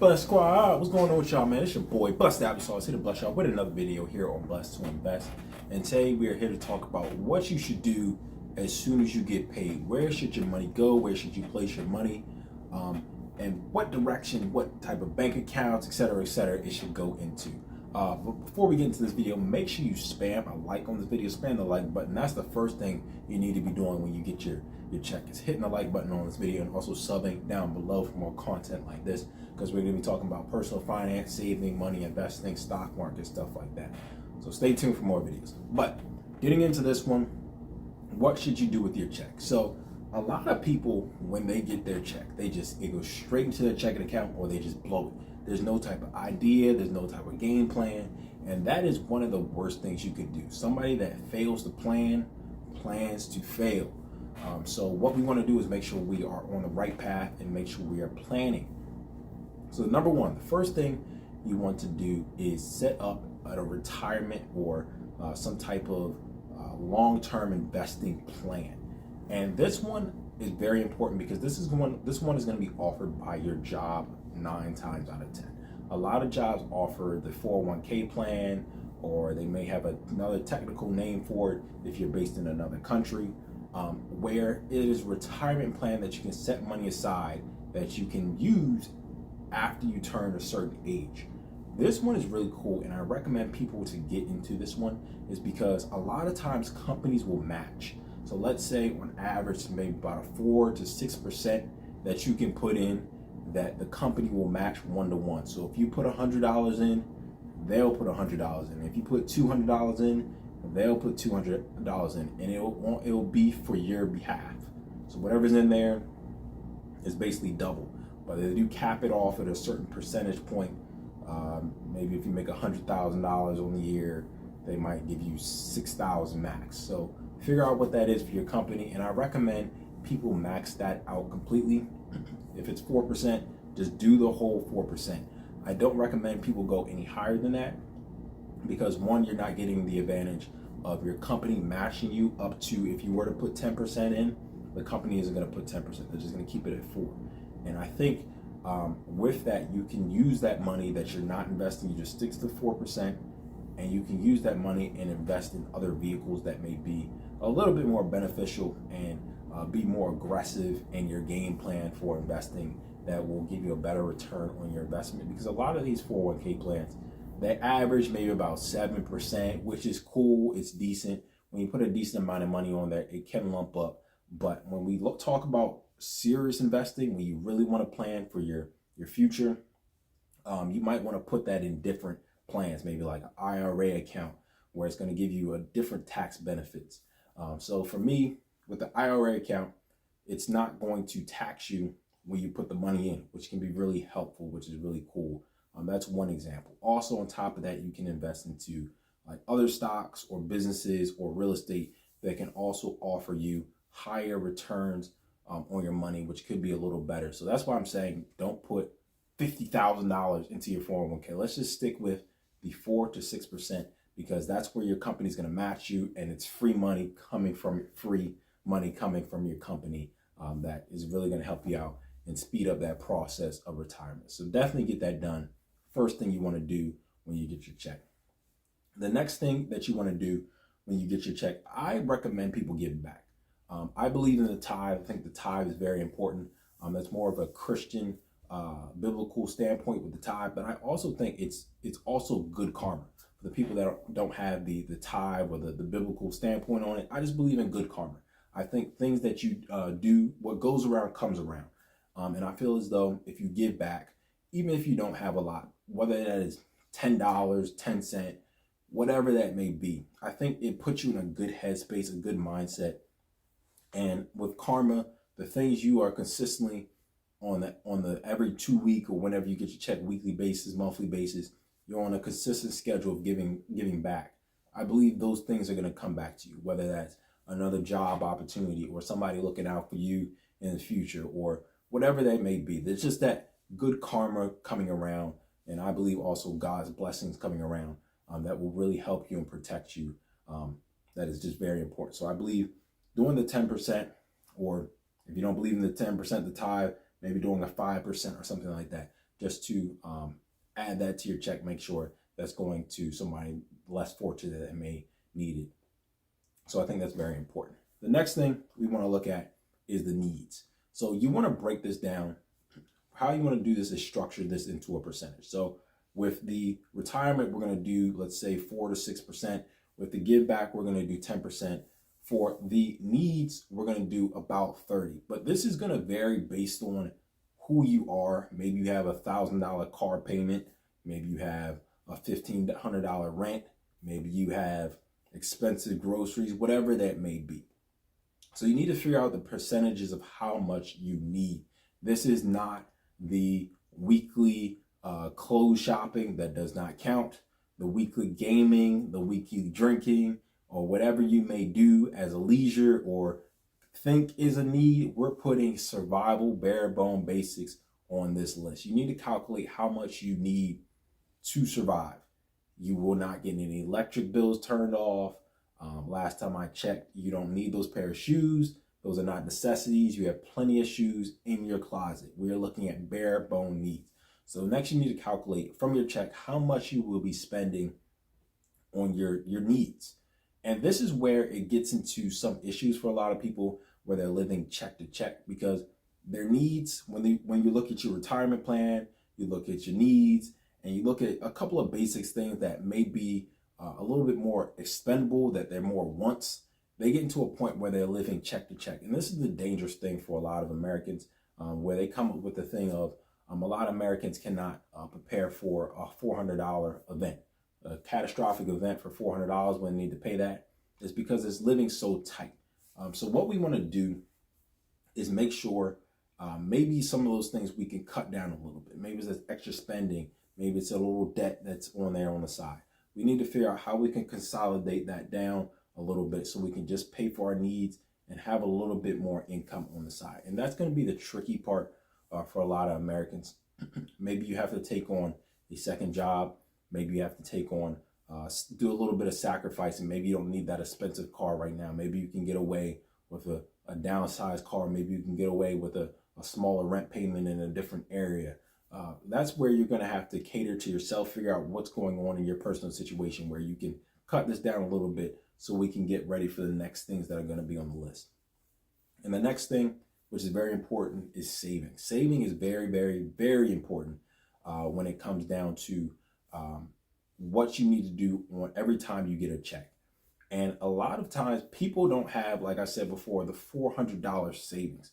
Bless Squad, what's going on with y'all, man? It's your boy, Blessed Applesauce, here to bless y'all with another video here on Blessed to Invest. And today we are here to talk about what you should do as soon as you get paid. Where should your money go? Where should you place your money? And what direction, what type of bank accounts, etc., it should go into. But before we get into this video, make sure you spam a like on this video. Spam the like button. That's the first thing you need to be doing when you get your check, is hitting the like button on this video and also subbing down below for more content like this, because we're going to be talking about personal finance, saving money, investing, stock market, stuff like that. So stay tuned for more videos. But getting into this one, what should you do with your check? So a lot of people, when they get their check, it goes straight into their checking account, or they just blow it. There's no type of idea, there's no type of game plan, and that is one of the worst things you could do. Somebody that fails to plan plans to fail. So what we want to do is make sure we are on the right path and make sure we are planning. So number one, the first thing you want to do is set up a retirement or some type of long-term investing plan. And this one is very important because this one is going to be offered by your job 9 times out of 10. A lot of jobs offer the 401k plan, or they may have another technical name for it if you're based in another country, where it is a retirement plan that you can set money aside that you can use after you turn a certain age. This one is really cool, and I recommend people to get into this one, is because a lot of times companies will match. So let's say on average, maybe about a 4 to 6% that you can put in, that the company will match 1-to-1. So if you put $100 in, they'll put $100 in. If you put $200 in, they'll put $200 in, and it'll be for your behalf. So whatever's in there is basically double. But they do cap it off at a certain percentage point. Maybe if you make $100,000 on the year, they might give you $6,000 max. So figure out what that is for your company, and I recommend people max that out completely. If it's 4%, just do the whole 4%. I don't recommend people go any higher than that, because one, you're not getting the advantage of your company matching you up to, if you were to put 10% in, the company isn't going to put 10%. They're just going to keep it at 4%. And I think with that, you can use that money that you're not investing. You just stick to the 4%, and you can use that money and invest in other vehicles that may be a little bit more beneficial and be more aggressive in your game plan for investing, that will give you a better return on your investment. Because a lot of these 401k plans, they average maybe about 7%, which is cool. It's decent. When you put a decent amount of money on there, it can lump up. But when we talk about serious investing, when you really want to plan for your future, you might want to put that in different plans, maybe like an IRA account, where it's going to give you a different tax benefits. So for me, with the IRA account, it's not going to tax you when you put the money in, which can be really helpful, which is really cool. That's one example. Also, on top of that, you can invest into like other stocks or businesses or real estate that can also offer you higher returns on your money, which could be a little better. So that's why I'm saying don't put $50,000 into your 401k. Let's just stick with the 4 to 6%, because that's where your company's going to match you, and it's free money coming from your company that is really going to help you out and speed up that process of retirement. So definitely get that done. First thing you want to do when you get your check. The next thing that you want to do when you get your check, I recommend people give back. I believe in the tithe. I think the tithe is very important. That's more of a Christian biblical standpoint with the tithe, but I also think it's also good karma for the people that don't have the tithe or the biblical standpoint on it. I just believe in good karma. I think things that you do, what goes around comes around. And I feel as though if you give back, even if you don't have a lot, whether that is $10, 10 cents, whatever that may be, I think it puts you in a good headspace, a good mindset. And with karma, the things you are consistently on the every 2 week, or whenever you get your check, weekly basis, monthly basis, you're on a consistent schedule of giving back. I believe those things are going to come back to you, whether that's another job opportunity or somebody looking out for you in the future, or whatever that may be. There's just that good karma coming around, and I believe also God's blessings coming around that will really help you and protect you. That is just very important. So I believe doing the 10%, or if you don't believe in the 10%, the tithe, maybe doing a 5% or something like that, just to add that to your check. Make sure that's going to somebody less fortunate that may need it. So I think that's very important. The next thing we want to look at is the needs. So you want to break this down. How you want to do this is structure this into a percentage. So with the retirement, we're going to do, let's say, 4 to 6%. With the give back, we're going to do 10%. For the needs, we're going to do about 30. But this is going to vary based on who you are. Maybe you have $1,000 car payment. Maybe you have a $1,500 rent. Maybe you have expensive groceries, whatever that may be. So you need to figure out the percentages of how much you need. This is not the weekly clothes shopping that does not count, the weekly gaming, the weekly drinking, or whatever you may do as a leisure or think is a need. We're putting survival, bare bone basics on this list. You need to calculate how much you need to survive. You will not get any electric bills turned off. Last time I checked, you don't need those pair of shoes. Those are not necessities. You have plenty of shoes in your closet. We are looking at bare bone needs. So next you need to calculate from your check how much you will be spending on your needs. And this is where it gets into some issues for a lot of people where they're living check to check, because their needs, when you look at your retirement plan, you look at your needs, and you look at a couple of basics things that may be a little bit more expendable, that they're more wants, they get into a point where they're living check to check. And this is the dangerous thing for a lot of Americans, where they come up with the thing of a lot of Americans cannot prepare for a $400 event, a catastrophic event for $400 when they need to pay that. It's because it's living so tight. So what we want to do is make sure maybe some of those things we can cut down a little bit. Maybe it's extra spending. Maybe it's a little debt that's on there on the side. We need to figure out how we can consolidate that down a little bit so we can just pay for our needs and have a little bit more income on the side. And that's going to be the tricky part for a lot of Americans. Maybe you have to take on a second job. Maybe you have to take on, do a little bit of sacrificing. Maybe you don't need that expensive car right now. Maybe you can get away with a downsized car. Maybe you can get away with a smaller rent payment in a different area. That's where you're going to have to cater to yourself, figure out what's going on in your personal situation where you can cut this down a little bit so we can get ready for the next things that are going to be on the list. And the next thing, which is very important, is saving. Saving is very, very, very important when it comes down to what you need to do on every time you get a check. And a lot of times people don't have, like I said before, the $400 savings.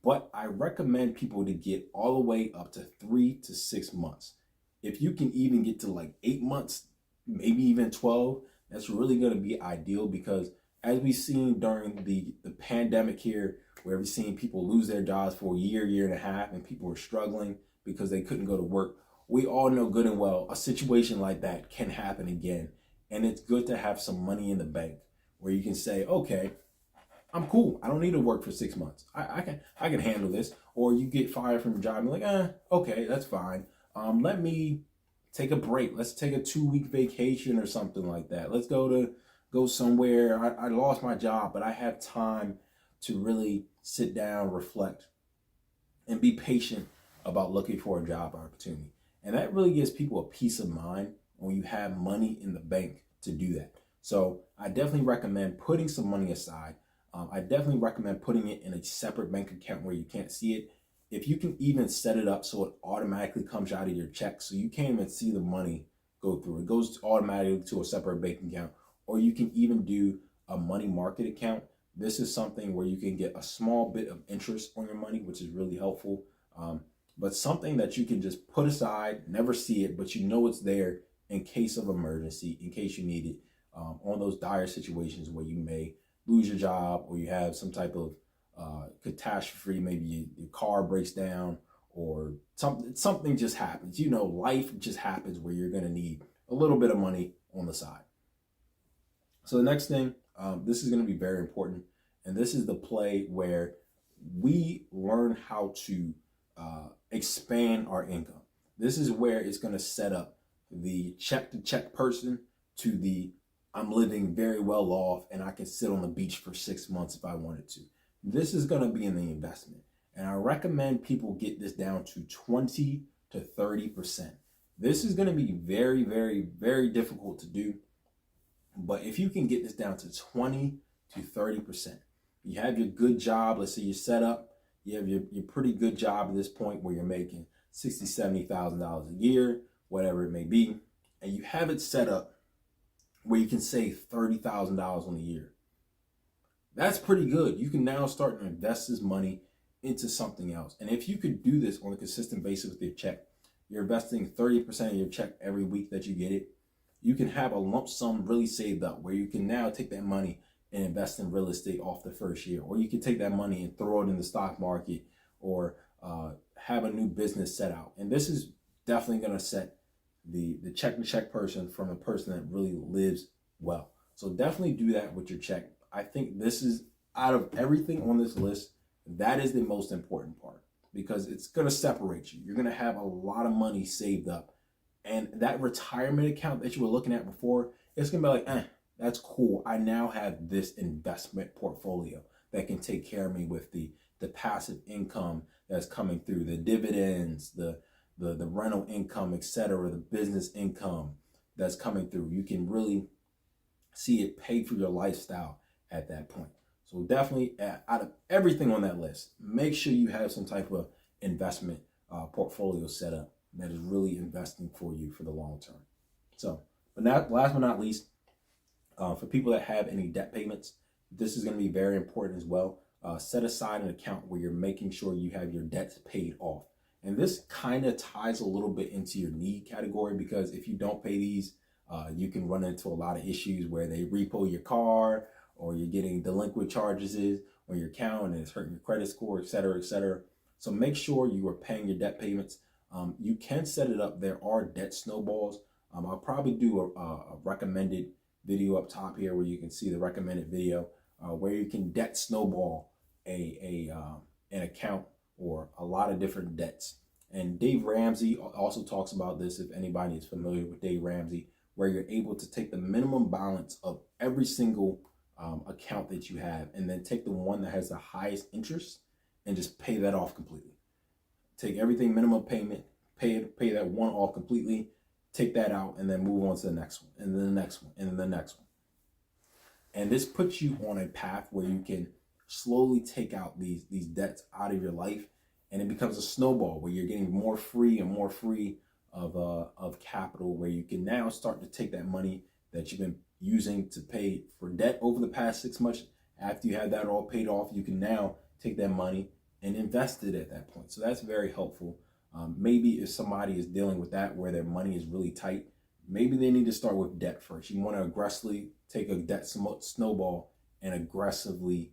But I recommend people to get all the way up to 3 to 6 months. If you can even get to like 8 months, maybe even 12, that's really going to be ideal, because as we've seen during the pandemic here, where we've seen people lose their jobs for a year and a half, and people are struggling because they couldn't go to work. We all know good and well a situation like that can happen again. And it's good to have some money in the bank where you can say, okay, I'm cool. I don't need to work for 6 months. I can handle this. Or you get fired from your job and you're like, okay, that's fine. Let me take a break. Let's take a 2-week vacation or something like that. Let's go somewhere. I lost my job, but I have time to really sit down, reflect, and be patient about looking for a job opportunity. And that really gives people a peace of mind when you have money in the bank to do that. So I definitely recommend putting some money aside. I definitely recommend putting it in a separate bank account where you can't see it. If you can even set it up so it automatically comes out of your check, so you can't even see the money go through. It goes automatically to a separate bank account. Or you can even do a money market account. This is something where you can get a small bit of interest on your money, which is really helpful. But something that you can just put aside, never see it, but you know it's there in case of emergency, in case you need it, on those dire situations where you may lose your job, or you have some type of catastrophe. Maybe your car breaks down, or something just happens. You know, life just happens where you're going to need a little bit of money on the side. So the next thing, this is going to be very important, and this is the play where we learn how to expand our income. This is where it's going to set up the check-to-check person to the I'm living very well off and I can sit on the beach for 6 months if I wanted to. This is going to be in the investment. And I recommend people get this down to 20 to 30%. This is going to be very, very, very difficult to do. But if you can get this down to 20 to 30%, you have your good job. Let's say you're set up. You have your pretty good job at this point where you're making $60,000, $70,000 a year, whatever it may be. And you have it set up where you can save $30,000 on a year. That's pretty good. You can now start to invest this money into something else. And if you could do this on a consistent basis with your check, you're investing 30% of your check every week that you get it. You can have a lump sum really saved up where you can now take that money and invest in real estate off the first year. Or you can take that money and throw it in the stock market or have a new business set out. And this is definitely going to set the check-to-check person from a person that really lives well. So definitely do that with your check. I think this is, out of everything on this list, that is the most important part because it's going to separate you. You're going to have a lot of money saved up. And that retirement account that you were looking at before, it's going to be like, that's cool. I now have this investment portfolio that can take care of me with the passive income that's coming through, the dividends, the rental income, etc., the business income that's coming through. You can really see it pay for your lifestyle at that point. So definitely, out of everything on that list, make sure you have some type of investment portfolio set up that is really investing for you for the long term. So, but last but not least, for people that have any debt payments, this is going to be very important as well. Set aside an account where you're making sure you have your debts paid off. And this kind of ties a little bit into your need category because if you don't pay these, you can run into a lot of issues where they repo your car or you're getting delinquent charges on your account and it's hurting your credit score, et cetera, et cetera. So make sure you are paying your debt payments. You can set it up. There are debt snowballs. I'll probably do a recommended video up top here where you can see the recommended video where you can debt snowball an account or a lot of different debts. And Dave Ramsey also talks about this, if anybody is familiar with Dave Ramsey, where you're able to take the minimum balance of every single account that you have and then take the one that has the highest interest and just pay that off completely. Take everything minimum payment, pay that one off completely, take that out, and then move on to the next one, and then the next one, and then the next one. And this puts you on a path where you can slowly take out these debts out of your life, and it becomes a snowball where you're getting more free and more free of capital, where you can now start to take that money that you've been using to pay for debt over the past 6 months. After you have that all paid off, you can now take that money and invest it at that point. So that's very helpful. Maybe if somebody is dealing with that where their money is really tight, maybe they need to start with debt first. You want to aggressively take a debt snowball and aggressively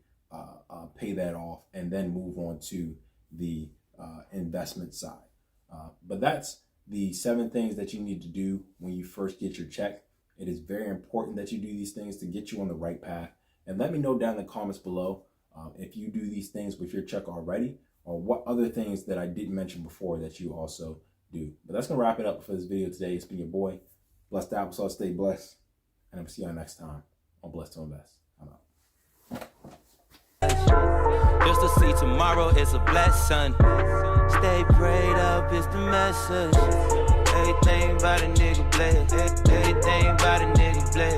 pay that off and then move on to the investment side. But that's the 7 things that you need to do when you first get your check. It is very important that you do these things to get you on the right path. And let me know down in the comments below if you do these things with your check already, or what other things that I didn't mention before that you also do. But that's going to wrap it up for this video today. It's been your boy, Blessed Applesauce. Stay blessed. And I'm going to see y'all next time on Blessed to Invest. I'm out. Just to see tomorrow is a blessing. Stay prayed up is the message. Everything about a nigga blessed. Everything about a nigga blessed.